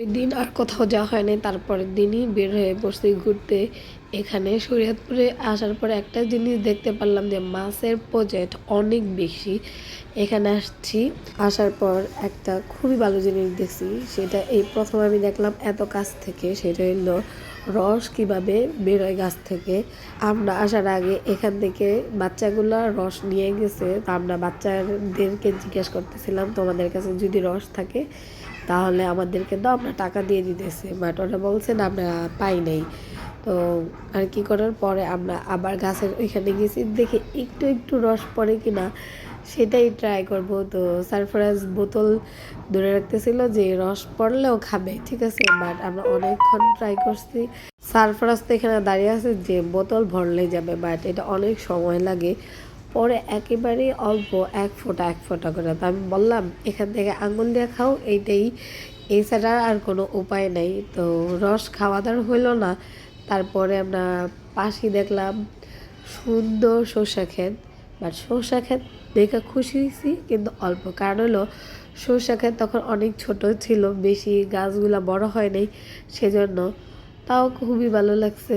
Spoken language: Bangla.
ওই দিন আর কোথাও যাওয়া হয় নাই। তারপরের দিনই বের হয়ে পড়ছি ঘুরতে। এখানে শরীয়তপুরে আসার পরে একটা জিনিস দেখতে পারলাম যে মাছের প্রজেক্ট অনেক বেশি। এখানে আসছি, আসার পর একটা খুবই ভালো জিনিস দেখছি, সেটা এই প্রথম আমি দেখলাম এত কাছ থেকে। সেটা হলো রস কিভাবে বেরোয় গাছ থেকে। আমরা আসার আগে এখান থেকে বাচ্চাগুলো রস নিয়ে গেছে, তো আমরা বাচ্চাদেরকে জিজ্ঞেস করতেছিলাম তোমাদের কাছে যদি রস থাকে তাহলে আমাদেরকে দাও, আমরা টাকা দিয়ে দিতেছে। বাট ওরা বলছেন আমরা পাই নাই। তো আর কি করার পরে আমরা আবার গাছের ওইখানে গেছি, দেখে একটু একটু রস পড়ে কিনা সেটাই ট্রাই করব। তো সারফরাজ বোতল ধরে রাখতেছিল যে রস পড়লেও খাবে, ঠিক আছে। বাট আমরা অনেকক্ষণ ট্রাই করছি। সারফরাজ তো এখানে দাঁড়িয়ে আছে যে বোতল ভরলেই যাবে, বাট এটা অনেক সময় লাগে। পরে একেবারে অল্প এক ফোঁটা করে। তো আমি বললাম এখান থেকে আঙুল দিয়ে খাও, এইটাই, এছাড়া আর কোনো উপায় নেই। তো রস খাওয়া দাওয়া হইলো না। তারপরে আমরা পাশে দেখলাম সুন্দর সর্ষা ক্ষেত। বাট সর্ষা ক্ষেত দেখে খুশি হয়েছি কিন্তু অল্প, কারণ হলো সর্ষা ক্ষেত তখন অনেক ছোট ছিল, বেশি গাছগুলা বড় হয় নাই সেজন্য। তাও খুবই ভালো লাগছে।